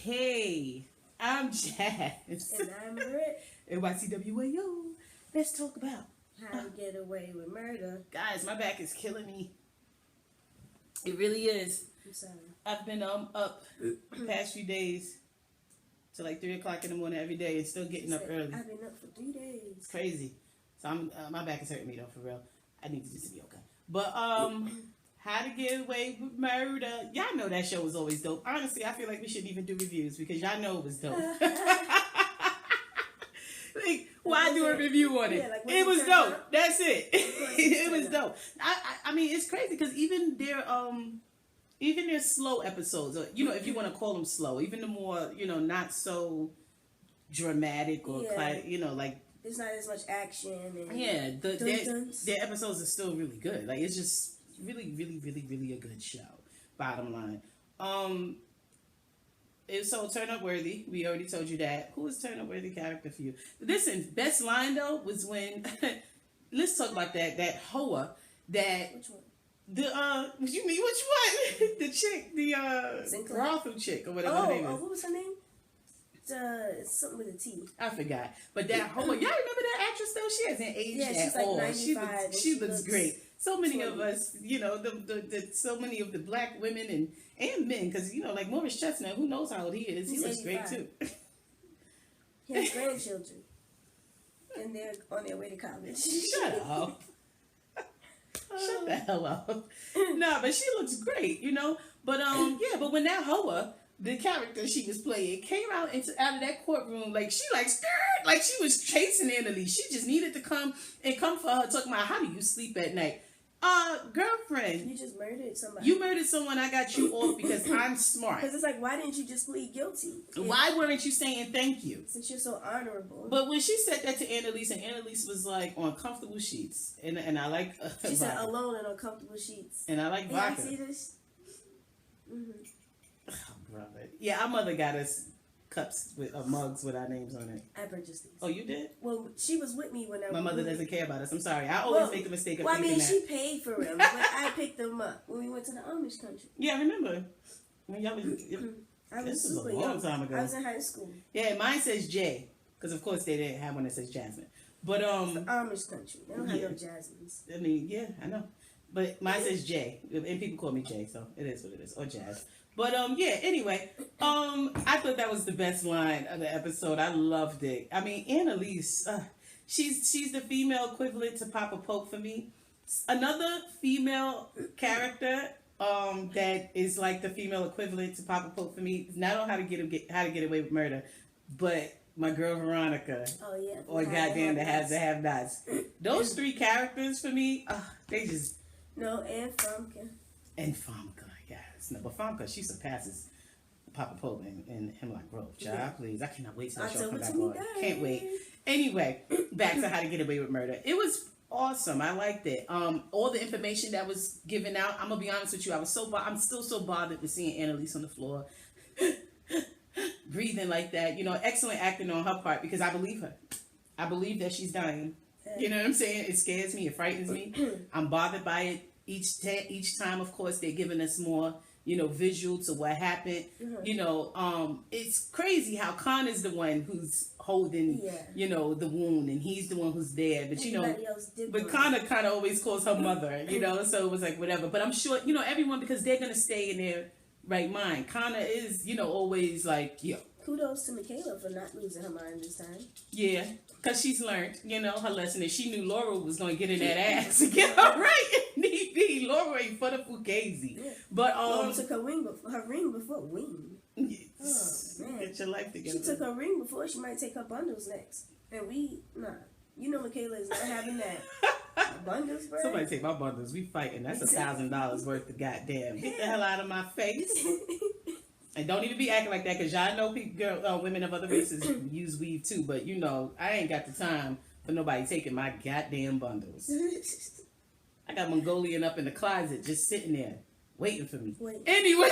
Hey, I'm Jazz. And I'm BRITT. NYCWAO. Let's talk about How to Get Away with Murder. Guys, my back is killing me. It really is. I'm sorry. I've been up the past few days to like 3 o'clock in the morning every day and still getting up early. I've been up for 3 days. It's crazy. So I'm my back is hurting me though, for real. I need to just be okay. But How to Get Away with Murder. Y'all know that show was always dope. Honestly, I feel like we shouldn't even do reviews because y'all know it was dope. Like, why do a review on it? Yeah, like, it was dope. That's it. It was dope. I mean, it's crazy because even their slow episodes, or, you know, if you want to call them slow, even the more, you know, not so dramatic or you know, like, there's not as much action. And their episodes are still really good. Like, it's just really, really, really, really a good show. Bottom line. It's so Turn Up Worthy. We already told you that. Who was Turn Up Worthy character for you? Listen, best line though was when let's talk about that Hoa that which one? What you mean which one? The chick, the brothel chick or whatever her name is. What was her name? Something with a T. I forgot. But that Hoa, y'all remember that actress though? She hasn't aged she's at all. Like 95, she looks great. So many 20. of us, you know, so many of the black women and men, because, you know, like Morris Chestnut, who knows how old he is? He looks 85. Great too. He has grandchildren, and they're on their way to college. Shut up. Shut the hell up. No, but she looks great, you know. But but when that Hoa, the character she was playing, came out of that courtroom, like she like scared, like she was chasing Annalise. She just needed to come for her, talking about how do you sleep at night. Girlfriend. You just murdered somebody. You murdered someone. I got you off because I'm smart. Because it's like, why didn't you just plead guilty? Why weren't you saying thank you? Since you're so honorable. But when she said that to Annalise, and Annalise was like on comfortable sheets, and I like. She said alone and on comfortable sheets. And I like vodka. See this? Mm-hmm. Oh, brother. Yeah, our mother got us cups with mugs with our names on it. I purchased these. Oh, you did? Well, she was with me when I. My mother doesn't care about us. I'm sorry. I always make the mistake of thinking that. She paid for them, but I picked them up when we went to the Amish country. Yeah, I remember. When y'all was, this was super a long time ago. I was in high school. Yeah, mine says J, because of course they didn't have one that says Jasmine. But it's the Amish country. They don't have no Jasmines. I mean, yeah, I know. But mine says J, and people call me J, so it is what it is, or Jazz. But anyway, I thought that was the best line of the episode. I loved it. I mean, Annalise, she's the female equivalent to Papa Poke for me. Another female character that is like the female equivalent to Papa Poke for me, not on how to get away with murder, but my girl Veronica. Oh yeah. Or goddamn the haves and have-nots. Those three characters for me, they just. No, and Famke. And Famke. No, but Famke, she surpasses Papa Pope in Hemlock Grove. Child, please. I cannot wait till that show come back on. Can't wait. Anyway, back to How to Get Away with Murder. It was awesome. I liked it. All the information that was given out, I'm gonna be honest with you, I'm still so bothered with seeing Annalise on the floor breathing like that. You know, excellent acting on her part because I believe her. I believe that she's dying. You know what I'm saying? It scares me. It frightens me. I'm bothered by it. Each time, of course, they're giving us more, you know, visual to what happened. Mm-hmm. You know, it's crazy how Khan is the one who's holding, you know, the wound, and he's the one who's there. But, you know, but Khan kind of always calls her mother, you know, so it was like, whatever. But I'm sure, you know, everyone, because they're going to stay in their right mind. Kana is, you know, always like, yo. Kudos to Michaela for not losing her mind this time. Yeah, because she's learned, you know, her lesson. And she knew Laura was going to get in that ass to get her right. Laura ain't for the fugazi. Yeah. But Laura took her ring before wing. Yes. Oh, man. Get your life together. She took her ring before. She might take her bundles next. And you know Michaela is not having that. Bundles, bro. Somebody take my bundles. We fighting. That's $1,000 worth of goddamn. Get the hell out of my face. And don't even be acting like that, because y'all know women of other races use weave too. But you know, I ain't got the time for nobody taking my goddamn bundles. I got Mongolian up in the closet, just sitting there, waiting for me. Anyway.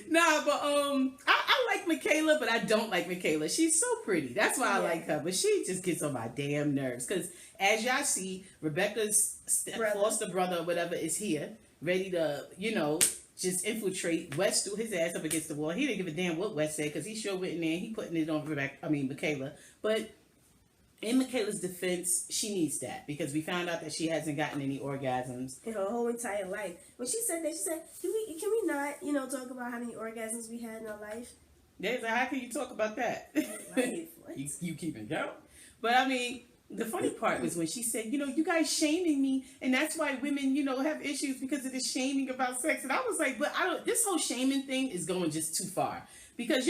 Nah, but I like Michaela, but I don't like Michaela. She's so pretty. That's why I like her. But she just gets on my damn nerves. Because as y'all see, Rebecca's foster brother or whatever is here, ready to, you know, just infiltrate. West threw his ass up against the wall. He didn't give a damn what West said because he sure went in there. He putting it on Michaela. But in Michaela's defense, she needs that because we found out that she hasn't gotten any orgasms in her whole entire life. When she said that, she said, "Can we not, talk about how many orgasms we had in our life?" There's like, how can you talk about that? Right, what? you keep it going. But I mean, the funny part was when she said, you guys shaming me, and that's why women, have issues because of the shaming about sex. And I was like, but this whole shaming thing is going just too far. Because,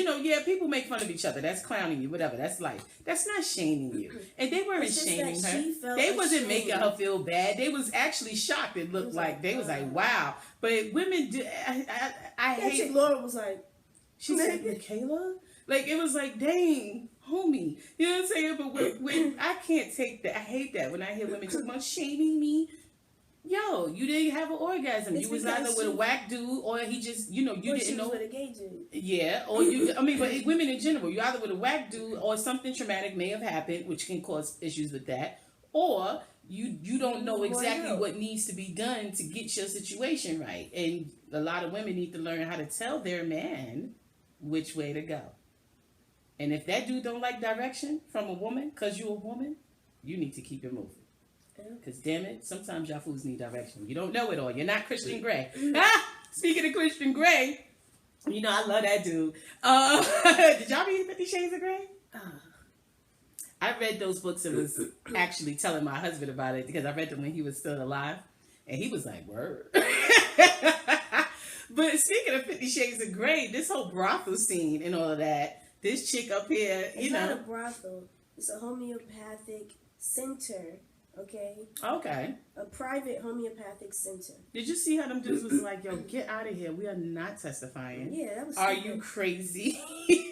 people make fun of each other. That's clowning you, whatever. That's life. That's not shaming you. And they weren't shaming her. They wasn't making her feel bad. They was actually shocked. It looked like they was like, wow. But women do. I hate. Chick Laura was like, she said, Michaela? Like, it was like, dang, homie. You know what I'm saying? But when I can't take that. I hate that when I hear women talking about shaming me. Yo, you didn't have an orgasm. You was either with a whack dude or he just, you didn't know. With a gay dude. Yeah, or but women in general, you either with a whack dude or something traumatic may have happened, which can cause issues with that, or you don't know exactly what needs to be done to get your situation right. And a lot of women need to learn how to tell their man which way to go. And if that dude don't like direction from a woman, because you're a woman, you need to keep it moving. Because damn it, sometimes y'all fools need direction. You don't know it all. You're not Christian Grey. Speaking of Christian Grey, I love that dude. Did y'all read 50 Shades of Grey? I read those books and was actually telling my husband about it because I read them when he was still alive. And he was like, word. But speaking of 50 Shades of Grey, this whole brothel scene and all of that, this chick up here, it's not a brothel. It's a homeopathic center. Okay. A private homeopathic center. Did you see how them dudes was like, yo, get out of here. We are not testifying. Yeah, that was stupid. Are you crazy?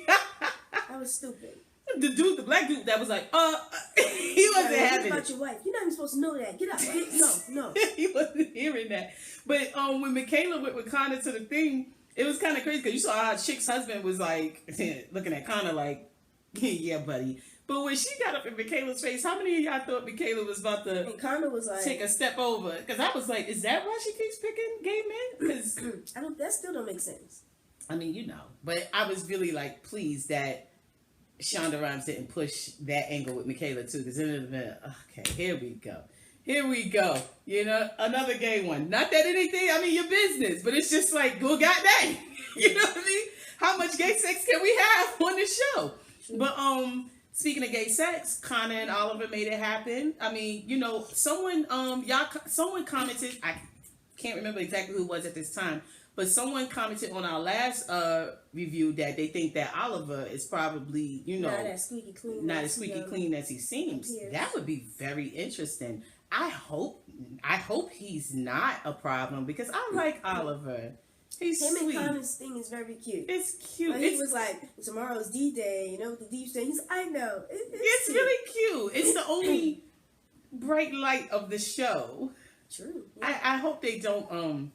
That was stupid. The black dude that was like, he wasn't having it. About your wife. You're not even supposed to know that. Get out. No. He wasn't hearing that. But when Michaela went with Connor to the thing, it was kind of crazy because you saw how Chick's husband was like, looking at Connor like, yeah, buddy. But when she got up in Michaela's face, how many of y'all thought Michaela was about to was like, take a step over? Because I was like, is that why she keeps picking gay men? Because that still don't make sense. I mean, but I was really like pleased that Shonda Rhimes didn't push that angle with Michaela too. Because it would have been okay. Here we go. Another gay one. Not that anything. I mean, your business, but it's just like, go goddamn. You know what I mean? How much gay sex can we have on this show? True. But speaking of gay sex, Connor and Oliver made it happen. I mean, someone commented, I can't remember exactly who it was at this time, but someone commented on our last review that they think that Oliver is probably, not as squeaky clean as he seems. That would be very interesting. I hope he's not a problem because I like Oliver. He's sweet. And Connor's thing is very cute. It's cute. He was like, tomorrow's D-Day, with the deep thing. I know. It's really cute. It's the only bright light of the show. True. Yeah. I hope they don't,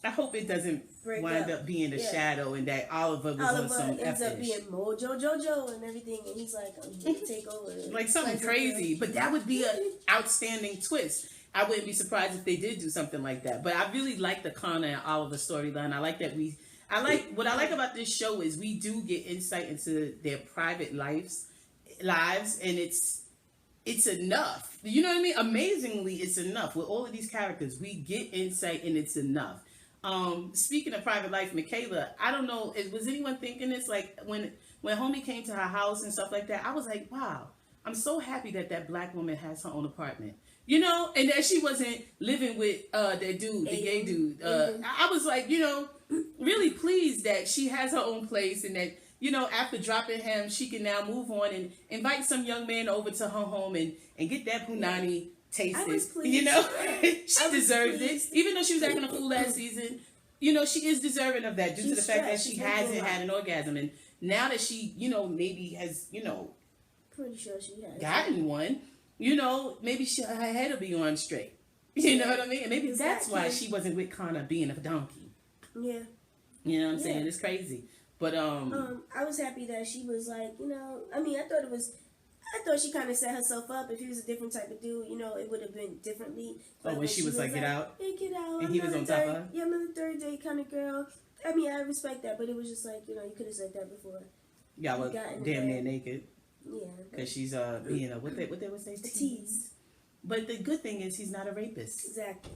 I hope it doesn't wind up being a shadow and that Oliver was on some ends up being Mojo Jojo and everything and he's like, I'm going to take over. Like something crazy. But that would be an outstanding twist. I wouldn't be surprised if they did do something like that. But I really like the Connor and Oliver storyline. I like that what I like about this show is we do get insight into their private lives, and it's enough. You know what I mean? Amazingly, it's enough. With all of these characters, we get insight and it's enough. Speaking of private life, Michaela, I don't know, was anyone thinking this? Like when homie came to her house and stuff like that, I was like, wow, I'm so happy that black woman has her own apartment. And that she wasn't living with that dude, the gay dude. I was like, really pleased that she has her own place and that, after dropping him, she can now move on and invite some young man over to her home and get that punani tasted. I was pleased. She deserved it. Even though she was acting a fool last season, she is deserving of that due to the fact that she hasn't had an orgasm. And now that she, maybe has, pretty sure she has gotten one. Maybe her head will be on straight. You know what I mean? And maybe that's why she wasn't with Connor being a donkey. Yeah. You know what I'm saying? It's crazy. But I was happy that she was like, I thought it was I thought she kind of set herself up. If he was a different type of dude, you know, it would have been differently. But when she was like, get out? Hey, get out. And he was on top of her? Yeah, I'm a third date kind of girl. I mean, I respect that, but it was just like, you know, you could have said that before. Y'all was damn near naked. Yeah. Because she's, you know, what they would say? Tease. But the good thing is he's not a rapist. Exactly.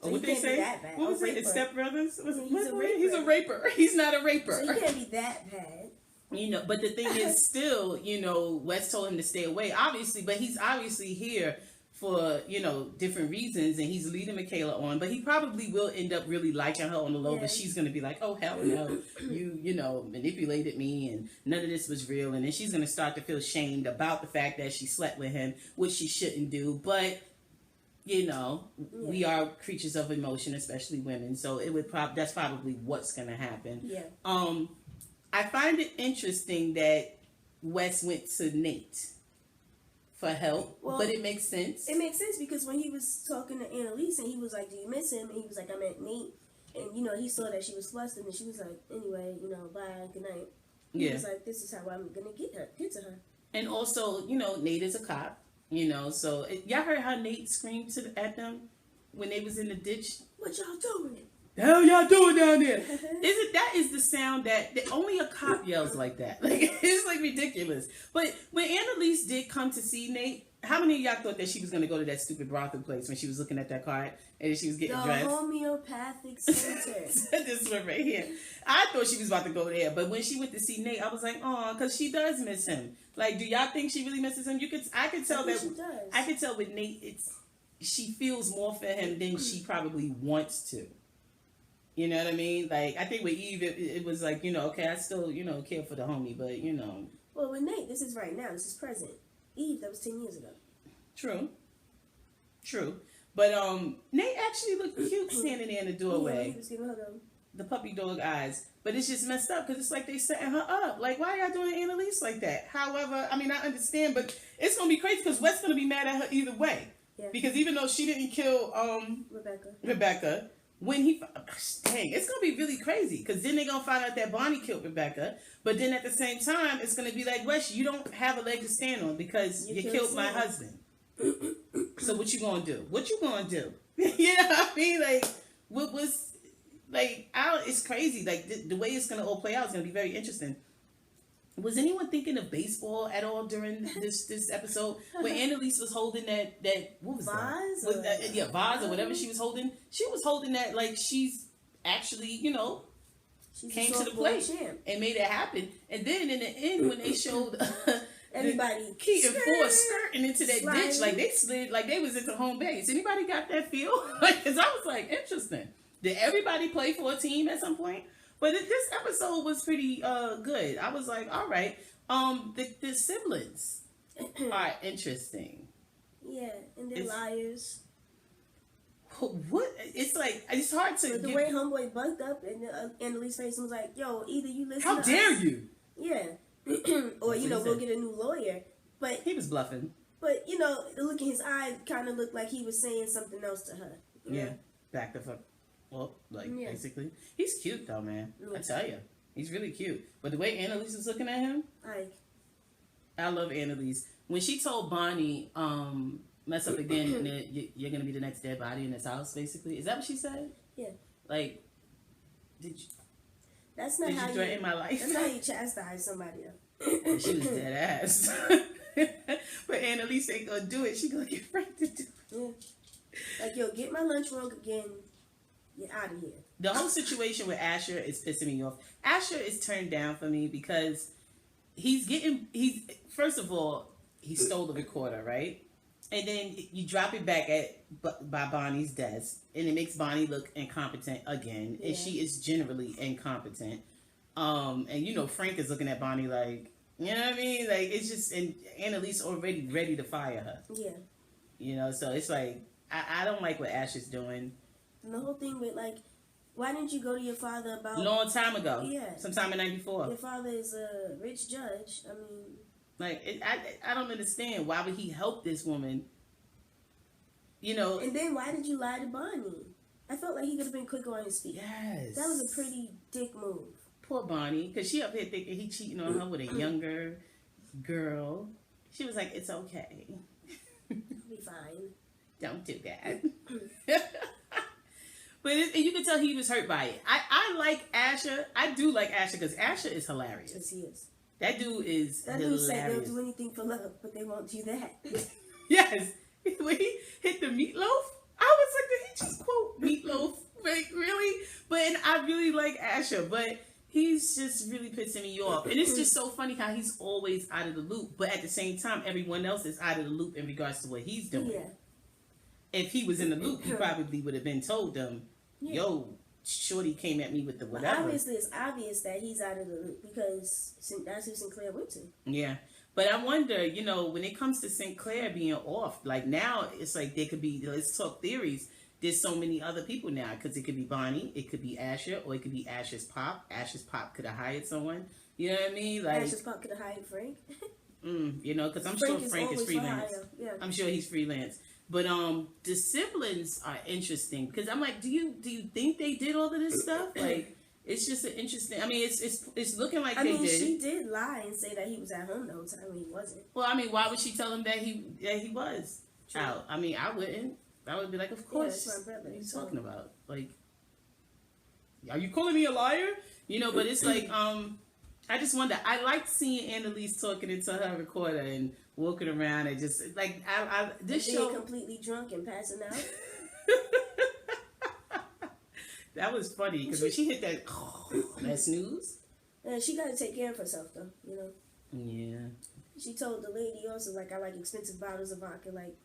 So what they say? What was it? It's Step Brothers? He's a raper. He's not a raper. So you can't be that bad. You know, but the thing is still, you know, Wes told him to stay away, obviously, but he's obviously here for, you know, different reasons, and he's leading Michaela on, but he probably will end up really liking her on the low, but she's going to be like, oh, hell no, you know, manipulated me, and none of this was real, and then she's going to start to feel shamed about the fact that she slept with him, which she shouldn't do, but, you know, we are creatures of emotion, especially women, so it would that's probably what's going to happen. Yeah. I find it interesting that Wes went to Nate for help, but it makes sense. It makes sense because when he was talking to Annalise and he was like, do you miss him? And he was like, I met Nate. And, you know, he saw that she was flustered and she was like, anyway, you know, bye, good night. He was like, this is how I'm going to get to her. And also, you know, Nate is a cop, you know, so y'all heard how Nate screamed at them when they was in the ditch? What y'all doing? The hell y'all doing down there? That is the sound that only a cop yells like that. Like, it's like ridiculous. But when Annalise did come to see Nate, how many of y'all thought that she was going to go to that stupid brothel place when she was looking at that card and she was getting dressed? The homeopathic center. This one right here. I thought she was about to go there, but when she went to see Nate, I was like, oh, because she does miss him. Like, do y'all think she really misses him? I could tell that. She does. I could tell with Nate, she feels more for him than she probably wants to. You know what I mean? Like, I think with Eve, it was like, you know, okay, I still, you know, care for the homie, but, you know. Well, with Nate, this is right now. This is present. Eve, that was 10 years ago. True. But Nate actually looked cute standing there in the doorway. Yeah, he was giving her the puppy dog eyes. But it's just messed up because it's like they setting her up. Like, why are y'all doing Annalise like that? However, I mean, I understand, but it's going to be crazy because Wes going to be mad at her either way. Yeah. Because even though she didn't kill Rebecca, when it's gonna be really crazy because then they're gonna find out that Bonnie killed Rebecca, but then at the same time it's gonna be like, Wes, you don't have a leg to stand on because you killed my husband. So what you gonna do? You know what I mean? Like, what was like? It's crazy. Like the way it's gonna all play out is gonna be very interesting. Was anyone thinking of baseball at all during this episode? When Annalise was holding that what was vase? That? Vase or whatever she was holding. She was holding that like she's actually, you know, came to the plate and made it happen. And then in the end, when they showed everybody Keaton Ford skirting into that ditch, like they slid, like they was into home base. Anybody got that feel? Like, cause I was like, interesting. Did everybody play for a team at some point? But this episode was pretty good. I was like, all right. The siblings are interesting. Yeah, and they're liars. What? It's like, it's hard to... But the way Homeboy bugged up and Annalise's face was like, yo, either you listen How dare you? Yeah. Or, you know, go get a new lawyer. But he was bluffing. But, you know, the look in his eye kind of looked like he was saying something else to her. Yeah. Back the fuck. Well, like, basically. He's cute, though, man. I tell you. He's really cute. But the way Annalise is looking at him, I love Annalise. When she told Bonnie, mess up again, and then you're going to be the next dead body in this house, basically. Is that what she said? Yeah. Like, did you... That's not how you threaten my life? That's not how you chastise somebody, though. She was dead ass. But Annalise ain't going to do it. She going to get right to do it. Yeah. Like, yo, get my lunch wrong again. Get out of here. The whole situation with Asher is pissing me off. Asher is turned down for me because first of all, he stole the recorder, right? And then you drop it back by Bonnie's desk, and it makes Bonnie look incompetent again, and she is generally incompetent. And you know, Frank is looking at Bonnie like, you know what I mean? Like, it's just, and Annalise already ready to fire her. Yeah. You know, so it's like, I don't like what Asher's doing. And the whole thing with, like, why didn't you go to your father about... Long time ago. Yeah. Sometime in 94. Your father is a rich judge. I mean... Like, I don't understand. Why would he help this woman? You know... And then why did you lie to Bonnie? I felt like he could have been quicker on his feet. Yes. That was a pretty dick move. Poor Bonnie. Because she up here thinking he cheating on her with a younger girl. She was like, it's okay. Be fine. Don't do that. But and you can tell he was hurt by it. I like Asher. I do like Asher because Asher is hilarious. Yes, he is. That dude is that hilarious. Dude said they'll do anything for love, but they won't do that. Yes. When he hit the meatloaf, I was like, did he just quote meatloaf? Like, really? But and I really like Asher, but he's just really pissing me off. And it's just so funny how he's always out of the loop, but at the same time, everyone else is out of the loop in regards to what he's doing. Yeah. If he was in the loop, he probably would have been told them, yo, Shorty came at me with the whatever. But obviously, it's obvious that he's out of the loop because that's who Sinclair went to. Yeah. But I wonder, you know, when it comes to Sinclair being off, like now it's like there could be, let's talk theories. There's so many other people now because it could be Bonnie, it could be Asher, or it could be Asher's pop. Asher's pop could have hired someone. You know what I mean? Like Asher's pop could have hired Frank. You know, because I'm sure Frank is freelance. Yeah. I'm sure he's freelance. But the siblings are interesting because I'm like, do you think they did all of this stuff? Like, it's just an interesting. I mean, it's looking like they did. She did lie and say that he was at home the whole time when he wasn't. Well, I mean, why would she tell him that he was out? I mean, I wouldn't. I would be like, of course. Yeah, that's my brother. What are you talking about? Like, are you calling me a liar? You know, but it's like, I just wonder. I liked seeing Annalise talking into her recorder and walking around and just like this show completely drunk and passing out. That was funny because when she hit that snooze. Yeah, she got to take care of herself though, you know. Yeah. She told the lady also like I like expensive bottles of vodka, like,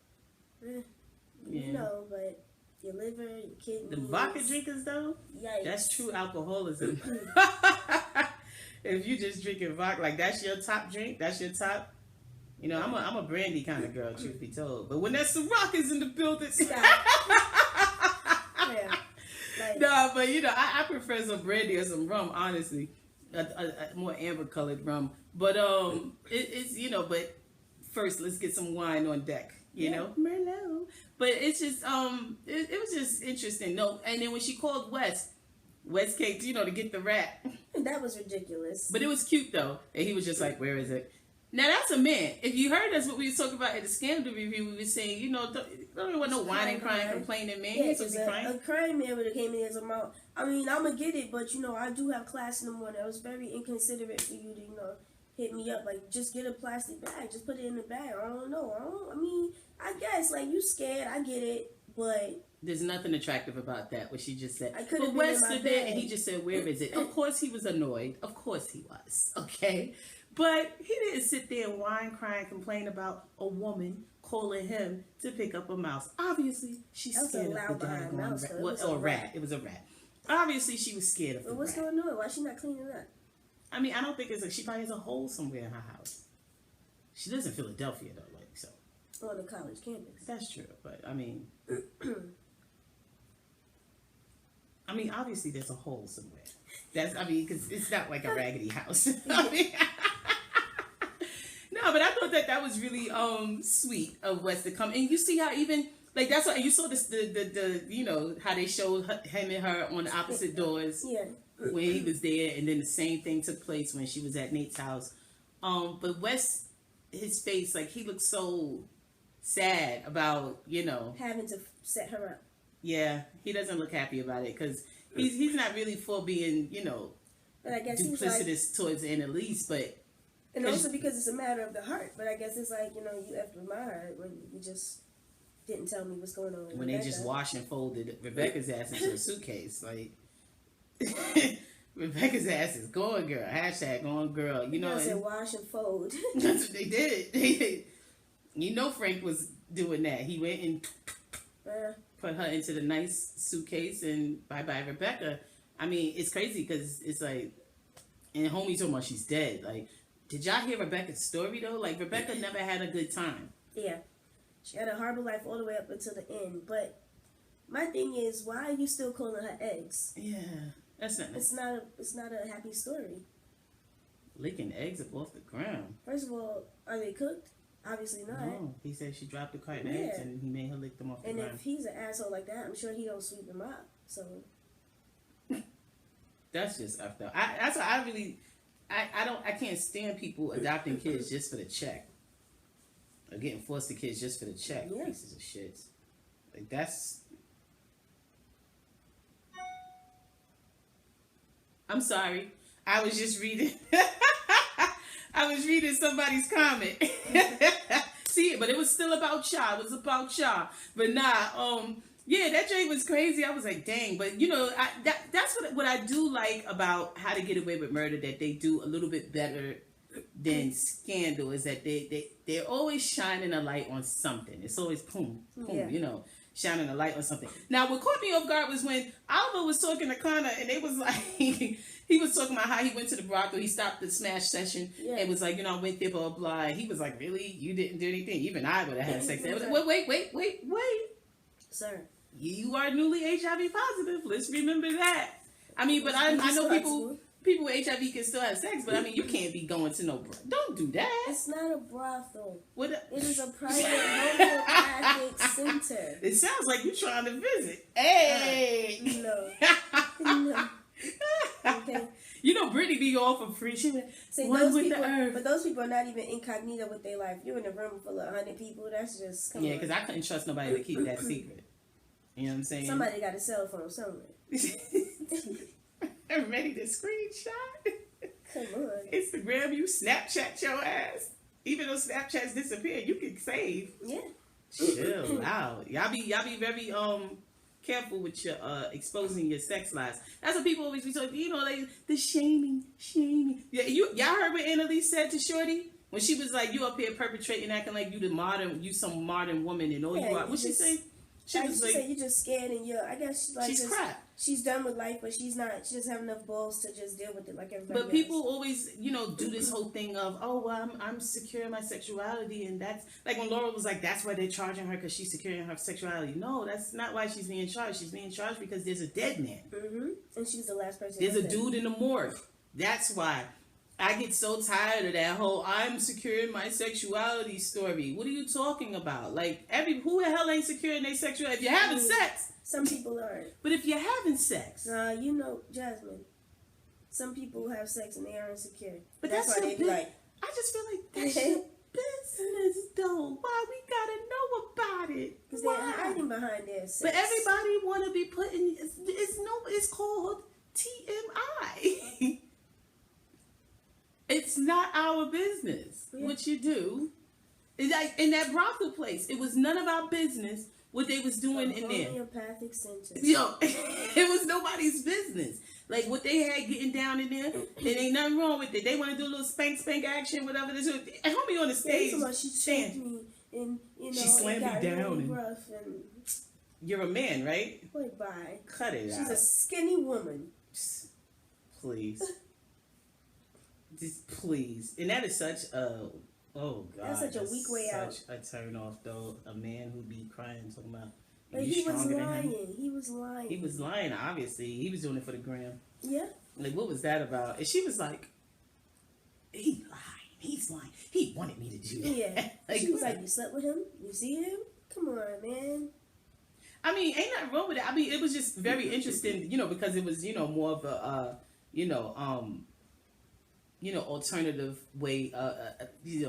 yeah. You know, but your liver, your kidneys. The vodka drinkers though. Yikes. That's true alcoholism. If you just drinking vodka, like that's your top drink, that's your top. You know, I'm a brandy kind of girl, truth be told. But when that Ciroc is in the building, yeah. Like, no, but you know, I prefer some brandy or some rum, honestly, a more amber colored rum. But it's you know, but first let's get some wine on deck. You know, Merlot. But it's just it was just interesting. No, and then when she called West came, you know, to get the rat. That was ridiculous. But it was cute though, and he was just like, "Where is it?" Now that's a man. If you heard us, what we was talking about at the scandal review, we were saying, you know, don't want no whining, crying, complaining man. Yeah, He's supposed to be crying. A crying man would have came in as a mouth. I mean, I'm gonna get it, but you know, I do have class in the morning. I was very inconsiderate for you to, you know, hit me up. Like, just get a plastic bag, just put it in the bag. I don't know. I mean, I guess like you scared. I get it, but there's nothing attractive about that. What she just said. I could But have been Wes in my stood there bed. and he just said, "Where is it?" Of course he was annoyed. Of course he was. Okay. But he didn't sit there and whine, cry, and complain about a woman calling him to pick up a mouse. Obviously, she's scared of the doggone rat. Or a rat. It was a rat. Obviously, she was scared of the what's rat. going on? Why is she not cleaning up? I mean, I don't think it's like she probably has a hole somewhere in her house. She lives in Philadelphia, though, like so. On the college campus. That's true, but I mean, obviously there's a hole somewhere. Because it's not like a raggedy house. I mean, no, but I thought that was really sweet of Wes to come, and you see how even like that's what you saw this the you know how they showed him and her on the opposite doors when he was there, and then the same thing took place when she was at Nate's house. But Wes, his face, like he looked so sad about, you know, having to set her up. Yeah, he doesn't look happy about it because he's not really for being, you know, but I guess duplicitous towards Annalise, but and also because it's a matter of the heart. But I guess it's like, you know, you effed with my heart when you just didn't tell me what's going on. When they just washed and folded Rebecca's ass into a suitcase, like Rebecca's ass is going girl. # going girl. You know, I said wash and fold. That's what they did. You know, Frank was doing that. He went and put her into the nice suitcase and bye Rebecca. I mean, it's crazy because it's like, and homie talking about she's dead. Like, did y'all hear Rebecca's story though? Like, Rebecca never had a good time. Yeah, she had a horrible life all the way up until the end. But my thing is, why are you still calling her eggs? Yeah, that's not. It's not a happy story. Licking eggs up off the ground. First of all, are they cooked? Obviously not. No, he said she dropped the carton eggs and he made her lick them off the ground. And if he's an asshole like that, I'm sure he don't sweep them up. So that's just effed up. I can't stand people adopting kids just for the check. Or getting foster kids just for the check. Yeah. Pieces of shit. Like, that's... I'm sorry. I was just reading... I was reading somebody's comment. See, but it was still about y'all. It was about y'all. But nah, yeah, that joint was crazy. I was like, dang. But, you know, that's what I do like about How to Get Away with Murder, that they do a little bit better than Scandal, is that they're always shining a light on something. It's always boom, you know, shining a light on something. Now, what caught me off guard was when Oliver was talking to Connor, and they was like, he was talking about how he went to the brothel, he stopped the smash session, and was like, you know, I went there, blah, blah, blah. He was like, really? You didn't do anything? Even I would have had sex. I was like, wait. Sir. You are newly HIV positive. Let's remember that. I mean, but I know people with HIV can still have sex, but I mean, you can't be going to no brothel. Don't do that. It's not a brothel. It is a private homeopathic center. It sounds like you're trying to visit. Hey! No. Okay. You know, Brittany be all for free. She went, but those people are not even incognito with their life. You're in a room full of 100 people. That's just, come on. Yeah, because I couldn't trust nobody to keep that secret. You know what I'm saying? Somebody got a cell phone somewhere. I'm ready to screenshot. Come on. Instagram, you Snapchat your ass. Even though Snapchats disappear, you can save. Yeah. Chill out. Y'all be very careful with your exposing your sex lives. That's what people always be talking. You know, like the shaming. Yeah, y'all heard what Annalise said to Shorty when she was like, "You up here perpetrating, acting like you some modern woman and all you are." What she say? She was like, "You're just scared and I guess she's crap. She's done with life, but she's not. She doesn't have enough balls to just deal with it like everybody But people always, you know, do this whole thing of, oh, well, I'm secure in my sexuality, and that's like when Laura was like, that's why they're charging her because she's secure in her sexuality. No, that's not why she's being charged. She's being charged because there's a dead man. Mm-hmm. And she's the last person. There's a dude in the morgue. That's why. I get so tired of that whole I'm secure in my sexuality story. What are you talking about? Like, who the hell ain't secure in their sexuality? If you're having sex. Some people aren't. But if you're having sex. You know, Jasmine, some people have sex and they are insecure. But that's why they be like, I just feel like that's your business, though. Why we gotta know about it? Because they're hiding behind their sex. But everybody want to be putting, it's called TMI. It's not our business what you do. It's like in that brothel place, it was none of our business what they was doing in there. Homeopathic center. Yo, it was nobody's business. Like what they had getting down in there, it ain't nothing wrong with it. They want to do a little spank action, whatever this is. And homie on the stage, she choked me and she slammed me down. Really rough and you're a man, right? Wait, bye. Cut it out. She's a skinny woman. Please. Just please. And that is such a, oh God. That's such a weak way out. Such a turn off though. A man who'd be crying talking about, but he was lying. He was lying. He was lying, obviously. He was doing it for the gram. Yeah. Like, what was that about? And she was like, he lied. He's lying. He wanted me to do that. Yeah. Like, she was like, you slept with him? You see him? Come on, man. I mean, ain't nothing wrong with it. I mean, it was just very interesting, you know, because it was, you know, more of a, alternative way,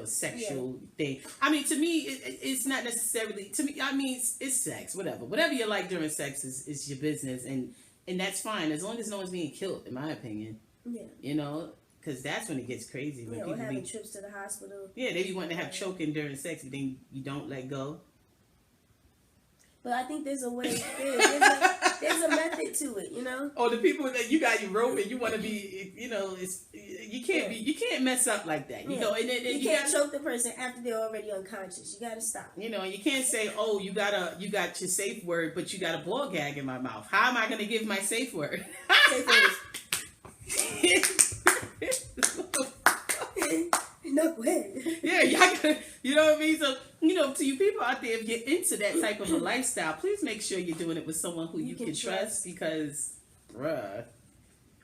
sexual thing. I mean, to me, it's not necessarily, to me, I mean, it's sex, whatever. Whatever you like during sex is your business, and that's fine, as long as no one's being killed, in my opinion. Yeah. You know, because that's when it gets crazy. When people having trips to the hospital. Yeah, they be wanting to have choking during sex, but then you don't let go. But I think there's a way. There's a method to it, you know. Oh, the people that you got your rope and you want to be, you know, you can't mess up like that, you know. And then you can't choke the person after they're already unconscious. You gotta stop. You know, you can't say, oh, you got your safe word, but you got a ball gag in my mouth. How am I gonna give my safe word? Safe word is no way. Yeah, y'all, you know what I mean? So, you know, to you people out there, if you're into that type of a lifestyle, please make sure you're doing it with someone who you can trust, because, bruh,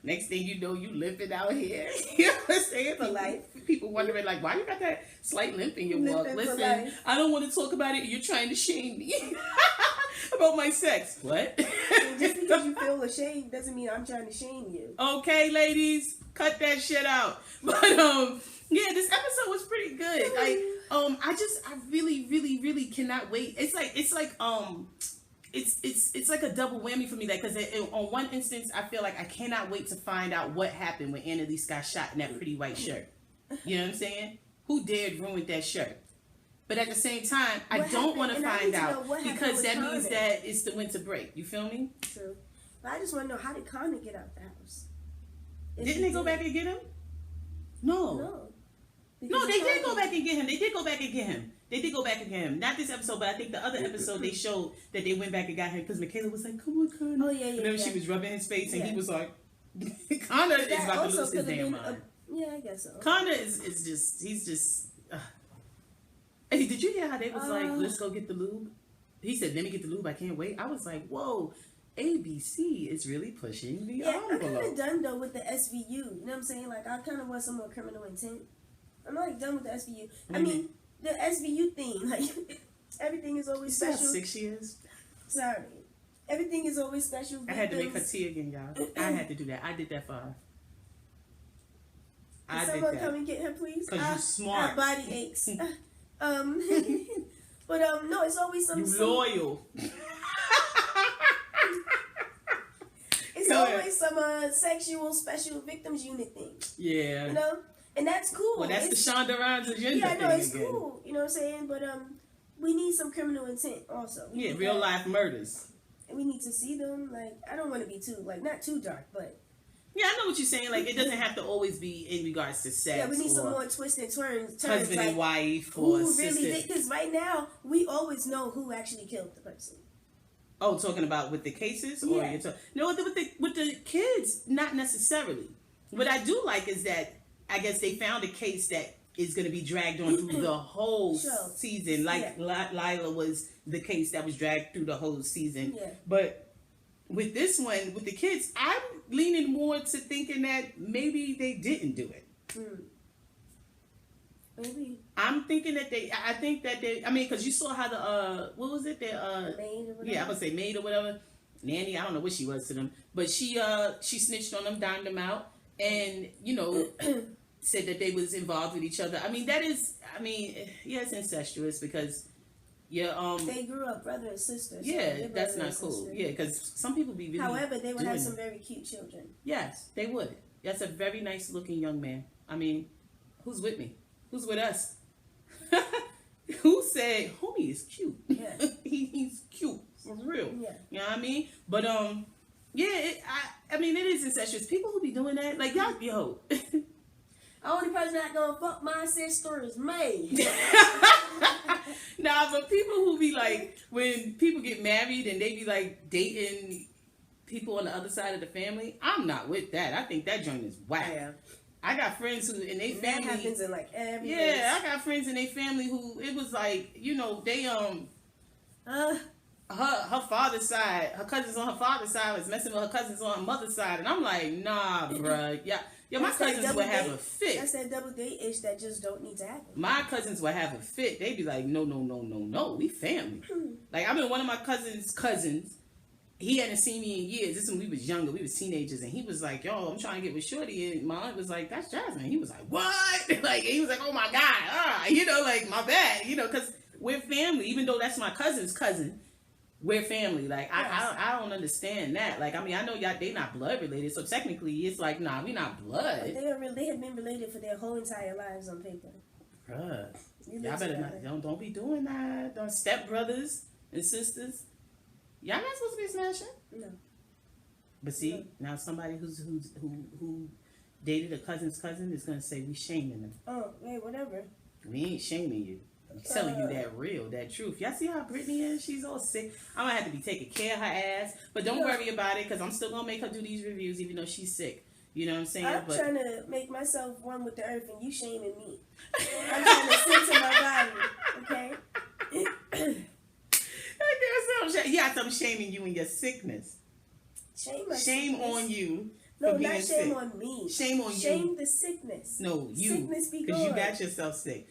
next thing you know, you limping out here. You know what I'm saying? For life. People wondering, like, why you got that slight limp in your walk? Listen, I don't want to talk about it. You're trying to shame me about my sex. What? Just because you feel ashamed doesn't mean I'm trying to shame you. Okay, ladies, cut that shit out. But, yeah, this episode was pretty good. I really, really, really cannot wait. It's like it's like a double whammy for me, that because on one instance I feel like I cannot wait to find out what happened when Annalise got shot in that pretty white shirt. You know what I'm saying? Who dared ruin that shirt? But at the same time, I don't want to find out, because that means that it's the winter break. You feel me? True. But I just want to know, how did Connor get out the house? Didn't they go back and get him? No, they did go back and get him. They did go back and get him. They did go back and get him. Not this episode, but I think the other episode they showed that they went back and got him, because Michaela was like, "Come on, Connor." Oh yeah. And then she was rubbing his face, and he was like, "Connor is about to lose his damn mind." Yeah, I guess so. Connor is just, he's just. Hey, did you hear how they was like, "Let's go get the lube"? He said, "Let me get the lube. I can't wait." I was like, "Whoa, ABC is really pushing the envelope." I'm kind of done though with the SVU. You know what I'm saying? Like, I kind of want some more criminal intent. I'm like done with the SVU. I mean, the SVU thing, like, everything is always special. 6 years. Sorry, everything is always special. I had to make her tea again, y'all. I had to do that. I did that for her. Can someone come and get her, please? Because you're smart. Our body aches. But no, it's always some. You loyal. It's always some sexual special victims unit thing. Yeah. You know, and that's cool. Well, that's the Shonda Rhimes agenda. Yeah, no, it's again. cool. You know what I'm saying? But we need some criminal intent also. Yeah, real life murders. And we need to see them. Like, I don't want to be too, like, not too dark, but. Yeah, I know what you're saying. Like, it doesn't have to always be in regards to sex. Yeah, we need some more twists and turns. Husband like, and wife, or who sister. really did? Because right now we always know who actually killed the person. Oh, talking about with the cases, or yeah. No, with the kids, not necessarily. What I do like is that I guess they found a case that is going to be dragged on through the whole season. Like Lila was the case that was dragged through the whole season. Yeah. But with this one, with the kids, I'm leaning more to thinking that maybe they didn't do it. Maybe. I'm thinking that I think that I mean, because you saw how the, what was it? Maid or whatever. Yeah, I would say maid or whatever. Nanny, I don't know what she was to them. But she snitched on them, dined them out, and, you know, said that they was involved with each other. I mean, yeah, it's incestuous because, yeah, they grew up brother and sister. So yeah, that's not cool. Yeah, because some people be really. However, they would have some very cute children. Yes, they would. That's a very nice looking young man. I mean, who's with me? Who's with us? Who said homie is cute? Yeah, he's cute for real. Yeah, you know what I mean. But yeah, I mean, it is incestuous. People who be doing that, like y'all, yo. Only person not gonna fuck my sister is me. Nah, but people who be like, when people get married and they be like dating people on the other side of the family, I'm not with that. I think that joint is whack. Yeah. I got friends who in their family. That happens in like every. Yeah, I got friends in their family who it was like, you know, they her father's side, her cousins on her father's side was messing with her cousins on her mother's side, and I'm like, nah, bruh, yeah, my cousins would have a fit. That's that double date ish that just don't need to happen. My cousins would have a fit. They'd be like, no, we family. Like, I mean, one of my cousins, he hadn't seen me in years. This is when we was younger, we was teenagers, and he was like, yo, I'm trying to get with Shorty, and my aunt was like, that's Jasmine. He was like, what? Like, he was like, oh my God, you know, like, my bad, you know, because we're family, even though that's my cousin's cousin. We're family. Like, yes. I don't understand that. Like, I mean, I know y'all, they not blood related, so technically it's like, nah, we not blood. But they have been related for their whole entire lives on paper. Bruh. Y'all better not, don't be doing that. Don't step brothers and sisters. Y'all not supposed to be smashing. No. But see, now somebody who dated a cousin's cousin is gonna say we shaming them. Oh, hey, whatever. We ain't shaming you. I'm telling you that truth. Y'all see how Brittany is? She's all sick. I'm gonna have to be taking care of her ass. But don't worry about it, because I'm still gonna make her do these reviews even though she's sick. You know what I'm saying? I'm trying to make myself one with the earth and you shaming me. I'm trying to censor my body, okay? Yes, I'm shaming you in your sickness. Shame on you. No, not shame on me. Shame on you. Shame the sickness. No, you. Sickness be because you got yourself sick.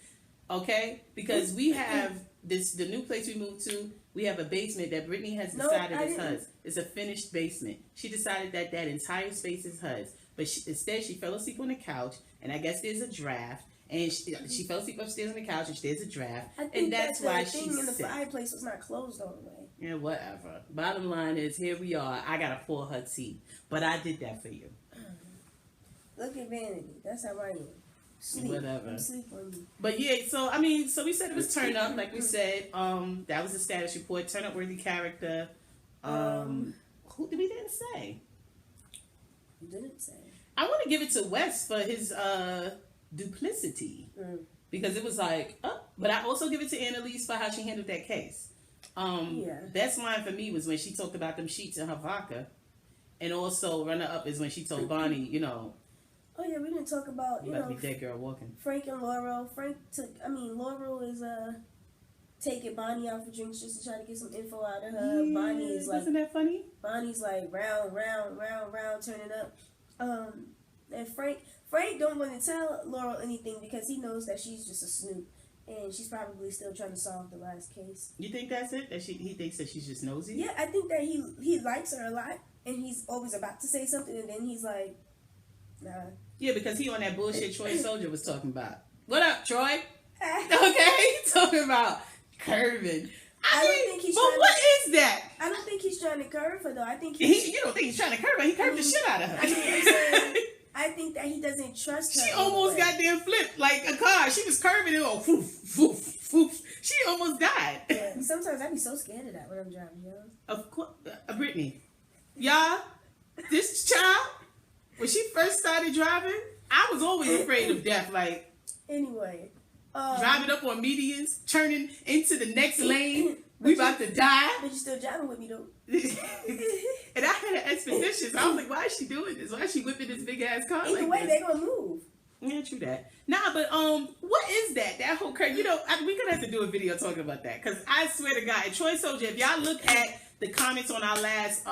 Okay? Because we have the new place we moved to, we have a basement that Brittany has decided is hers. It's a finished basement. She decided that entire space is hers. But instead she fell asleep on the couch, and I guess there's a draft, And she fell asleep upstairs on the couch, and there's a draft. I think and that's why the thing she's in the sick. fireplace was not closed all the way. Yeah, whatever. Bottom line is, here we are. I gotta pour her tea, but I did that for you. Look at vanity. That's how I am. Sleep. Whatever. Sleep on you. But yeah, so I mean, so we said it was turn up, like we said. That was the status report. Turn up worthy character. Who did we didn't say? You didn't say. I want to give it to Wes for his duplicity because it was like, but I also give it to Annalise for how she handled that case. Best line for me was when she talked about them sheets in her vodka, and also runner up is when she told Bonnie, you know. Oh yeah, we didn't talk about you know be dead girl walking. Frank and Laurel. Laurel is taking Bonnie out for drinks just to try to get some info out of her. Yeah, Bonnie is like, wasn't that funny? Bonnie's like round, turning up. And Frank don't want to tell Laurel anything because he knows that she's just a snoop, and she's probably still trying to solve the last case. You think that's it? That he thinks that she's just nosy? Yeah, I think that he likes her a lot, and he's always about to say something, and then he's like, nah. Yeah, because he on that bullshit Troy Soldier was talking about. What up, Troy? Okay, talking about curving. I don't think he's. But what is that? I don't think he's trying to curve her though. I think you don't think he's trying to curve her? He curved the shit out of her. I think that he doesn't trust her. She almost got damn flipped like a car. She was curving it all. Foof, foof, foof. She almost died. Yeah, sometimes I'd be so scared of that when I'm driving. You know? Of course, Brittany. Y'all, this child, when she first started driving, I was always afraid of death. Like, anyway, driving up on medians, turning into the next lane. We about to die. But you're still driving with me though. And I had an expedition. So I was like, why is she doing this? Why is she whipping this big ass car? Either like way, this? they're gonna move. Yeah, true that. Nah, but what is that? That whole curve. You know, we're gonna have to do a video talking about that because I swear to God, Troy Soldier. If y'all look at the comments on our last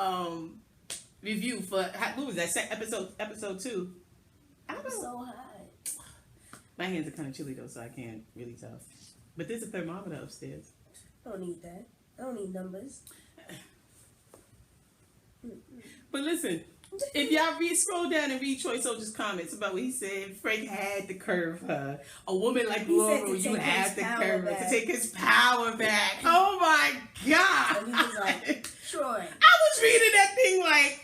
review for what was that episode 2? I don't know. So hot. My hands are kind of chilly though, so I can't really tell. But there's a thermometer upstairs. I don't need that. I don't need numbers. But listen, if y'all scroll down and read Troy Soldier's comments about what he said, Frank had to curve her. A woman like Laurel, you have to curve her to take his power back. Oh my God! And he was like, Troy. I was reading that thing like,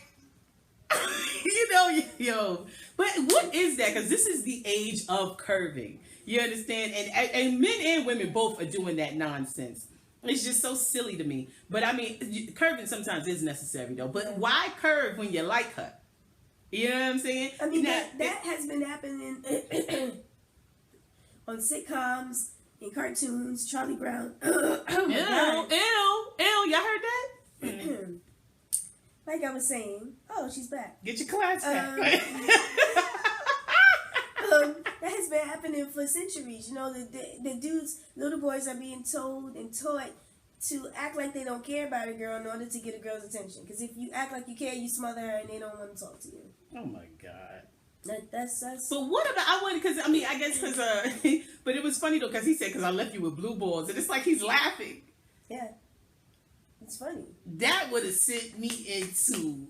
yo. But what is that? Because this is the age of curving. You understand? And men and women both are doing that nonsense. It's just so silly to me. But I mean, curving sometimes is necessary though. But why curve when you like her? You know what I'm saying? I mean, that has been happening on sitcoms, in cartoons, Charlie Brown. Oh my God. Ew, y'all heard that? Like I was saying, she's back. Get your class back. That has been happening for centuries. You know, the dudes, little boys are being told and taught to act like they don't care about a girl in order to get a girl's attention. Because if you act like you care, you smother her and they don't want to talk to you. Oh my God. That's. But what about, I guess because, but it was funny though, because he said, because I left you with blue balls. And it's like he's laughing. Yeah. It's funny. That would have sent me into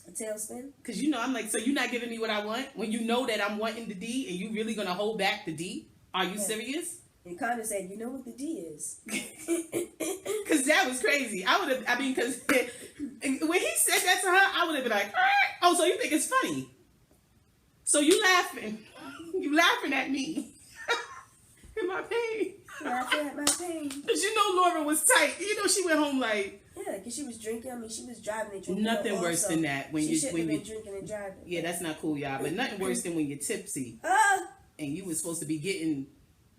a tailspin. Because I'm like, so you're not giving me what I want when you know that I'm wanting the D and you really gonna hold back the D? Are you serious? And Connor said, you know what the D is. Because that was crazy. Because when he said that to her, I would have been like, oh, so you think it's funny? So you laughing. You laughing at me. In my pain. Laughing at my pain. Because Laura was tight. She went home like. Yeah, because she was drinking. I mean, she was driving and drinking. Nothing worse than that. She shouldn't have been drinking and driving. Yeah, that's not cool, y'all. But nothing worse than when you're tipsy. And you were supposed to be getting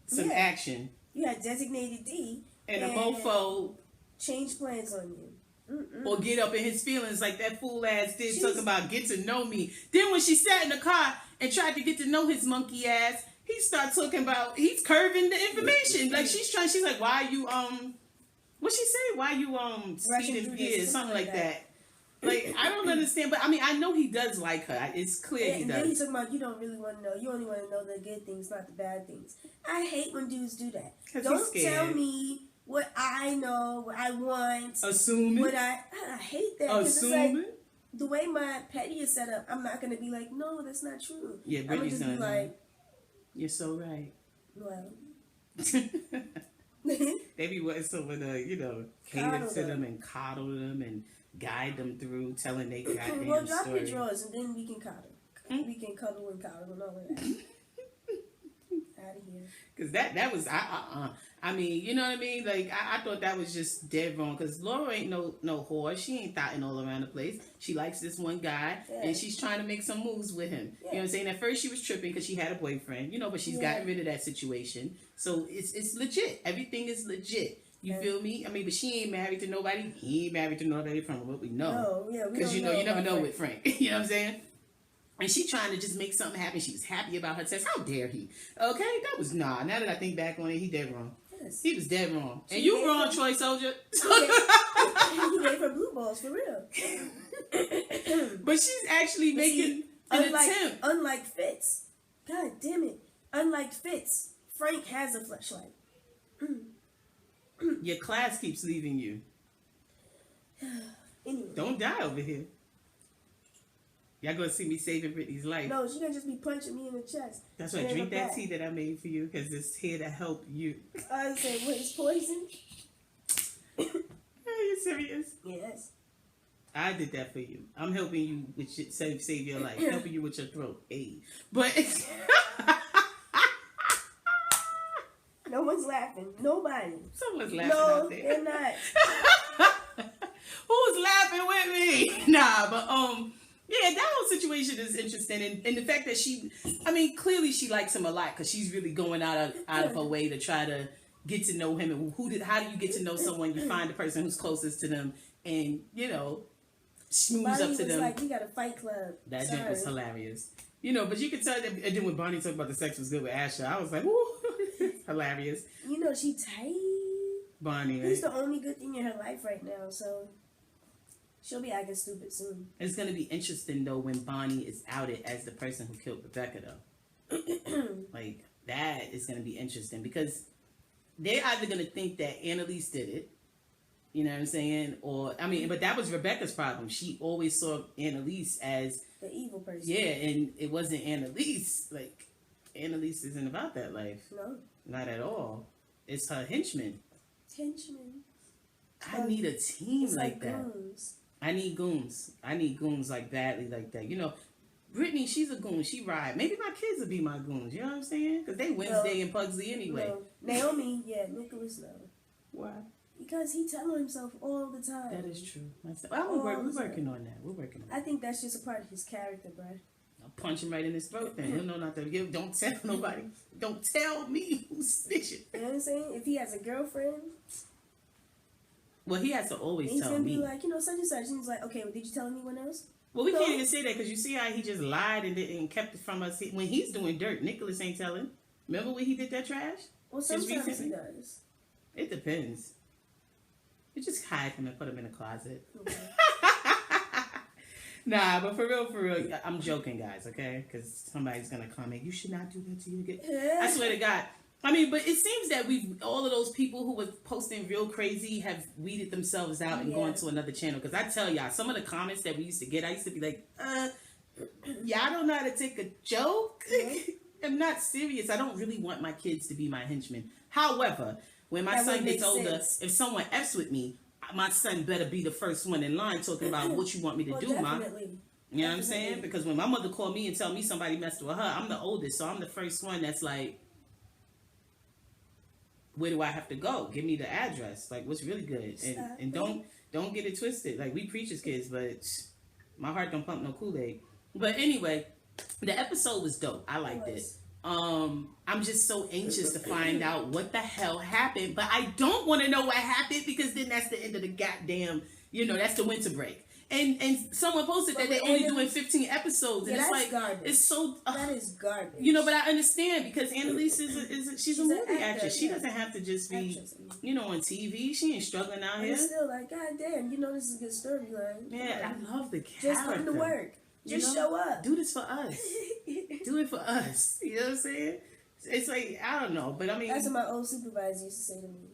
some action. You had designated D. And a mofo. Change plans on you. Mm-mm. Or get up in his feelings like that fool ass did, talking about get to know me. Then when she sat in the car and tried to get to know his monkey ass, he started talking about, he's curving the information. Like she's like, why you, what'd she say? Why you, speeding? Yeah, something like that. Like, I don't understand, but I mean, I know he does like her. It's clear he does. And then he's talking about, you don't really want to know. You only want to know the good things, not the bad things. I hate when dudes do that. Don't tell me what I know, what I want. Assuming. I hate that. Assuming. It's like, the way my petty is set up, I'm not going to be like, no, that's not true. Yeah, I'm going to just be like, You're so right. Well. They be wanting someone to, cater to them and coddle them and guide them through telling they goddamn well, drop story. your drawers and then we can cuddle. We can cuddle and all of that. Out of here. Because that was, I mean, you know what I mean? Like, I thought that was just dead wrong. Because Laura ain't no whore. She ain't thotting all around the place. She likes this one guy, and she's trying to make some moves with him. Yeah. You know what I'm saying? At first, she was tripping because she had a boyfriend, but she's gotten rid of that situation. So it's legit. Everything is legit. You feel me? I mean, but she ain't married to nobody. He ain't married to nobody from what we know. No, yeah, because you never know with Frank. You know what I'm saying? And she trying to just make something happen. She was happy about her test. How dare he? Okay, that was Now that I think back on it, he dead wrong. Yes. He was dead wrong. And you wrong, Troy Soldier. He gave her blue balls for real. But she's actually making an attempt. Unlike Fitz. God damn it. Unlike Fitz, Frank has a fleshlight. Your class keeps leaving you. Anyway. Don't die over here. Y'all gonna see me saving Brittany's life. No, she's gonna just be punching me in the chest. That's why drink that tea that I made for you, because it's here to help you. I said, what, it's poison? Are you serious? Yes. I did that for you. I'm helping you with save your life. Helping you with your throat. Hey. But no one's laughing. Nobody. Someone's laughing out there. No, they're not. Who's laughing with me? Nah, but yeah, that whole situation is interesting, and the fact that clearly she likes him a lot, because she's really going out of her way to try to get to know him. And how do you get to know someone? You find the person who's closest to them, and smooths up to them. Like, we got a fight club. That joke was hilarious, but you could tell that. And then when Bonnie talked about the sex was good with Asher, I was like, woo, hilarious. She tight. Bonnie, He's the only good thing in her life right now, so. She'll be acting stupid soon. It's going to be interesting, though, when Bonnie is outed as the person who killed Rebecca, though. Like, that is going to be interesting, because they're either going to think that Annalise did it, you know what I'm saying? But that was Rebecca's problem. She always saw Annalise as the evil person. Yeah, and it wasn't Annalise. Like, Annalise isn't about that life. No. Not at all. It's her henchman. I need a team like that. Goons. I need goons. I need goons like badly like that. Brittany, she's a goon. She ride. Maybe my kids will be my goons. You know what I'm saying? Because they Wednesday and Pugsley anyway. No. Naomi, Nicholas, no. Why? Because he tells himself all the time. That is true. We're working on that. I think that's just a part of his character, bro. I'll punch him right in his throat then. He'll know not to give. Don't tell nobody. Don't tell me who's snitching. You know what I'm saying? If he has a girlfriend... Well, he has to always tell me. He's going to be like, such and such. And he's like, okay, well, did you tell anyone else? Well, we can't even say that, because you see how he just lied and kept it from us. When he's doing dirt, Nicholas ain't telling. Remember when he did that trash? Well, sometimes he does. It depends. You just hide him and put him in a closet. Okay. Nah, but for real, I'm joking, guys, okay? Because somebody's going to comment, you should not do that to you again. I swear to God. But it seems that all of those people who was posting real crazy have weeded themselves out and gone to another channel. Because I tell y'all, some of the comments that we used to get, I used to be like, y'all don't know how to take a joke? I'm not serious. I don't really want my kids to be my henchmen. However, when my son gets older, if someone F's with me, my son better be the first one in line talking about what you want me to do, Mom. You know what I'm saying? Because when my mother called me and tell me somebody messed with her, I'm the oldest, so I'm the first one that's like, where do I have to go? Give me the address. Like, what's really good? And don't get it twisted. Like, we preachers kids, but my heart don't pump no Kool-Aid. But anyway, the episode was dope. I liked it. I'm just so anxious to find out what the hell happened. But I don't want to know what happened, because then that's the end of the goddamn, that's the winter break. And someone posted that they're only doing 15 episodes, and it's like garbage. It's so that is garbage. But I understand, because Annalise she's a movie actress. She doesn't have to just be on TV. She ain't struggling out here. It's still like, God damn, this is a good storyline. Yeah, I love the character. Just come to work. Just show up. Do this for us. Do it for us. You know what I'm saying? It's like, I don't know, but that's what my old supervisor used to say to me.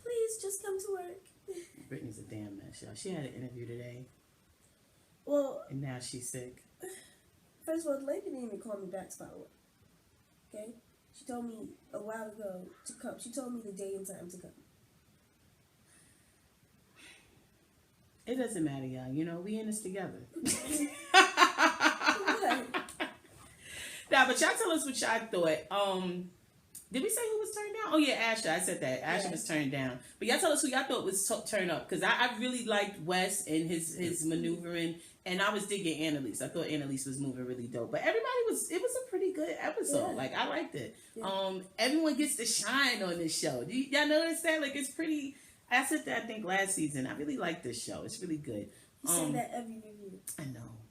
Please just come to work. Brittany's a damn mess, y'all. She had an interview today. Well, and now she's sick. First of all, the lady didn't even call me back to follow up. Okay? She told me a while ago to come. She told me the day and time to come. It doesn't matter, y'all. You know, we in this together. Nah, but y'all tell us what y'all thought. Did we say who was turned down? Oh yeah, Asher. I said that. Asher was turned down. But y'all tell us who y'all thought was turned up, because I really liked Wes and his maneuvering, and I was digging Annalise. I thought Annalise was moving really dope. But everybody it was a pretty good episode. Like, I liked it. Yeah. Everyone gets to shine on this show. Y'all notice that? Like, it's pretty. I said that I think last season. I really like this show. It's really good. You say that every review.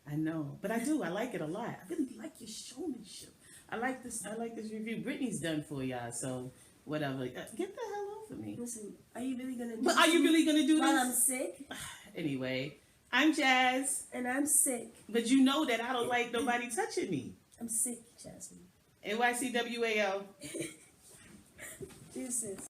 I know. But I do. I like it a lot. I really like your showmanship. I like this review. Brittany's done for y'all, so whatever. Get the hell off of me. Listen, are you really gonna do this? Are you really gonna do while this? I'm sick? Anyway, I'm Jazz. And I'm sick. But you know that I don't like nobody touching me. I'm sick, Jasmine. NYCWAO. Deuces.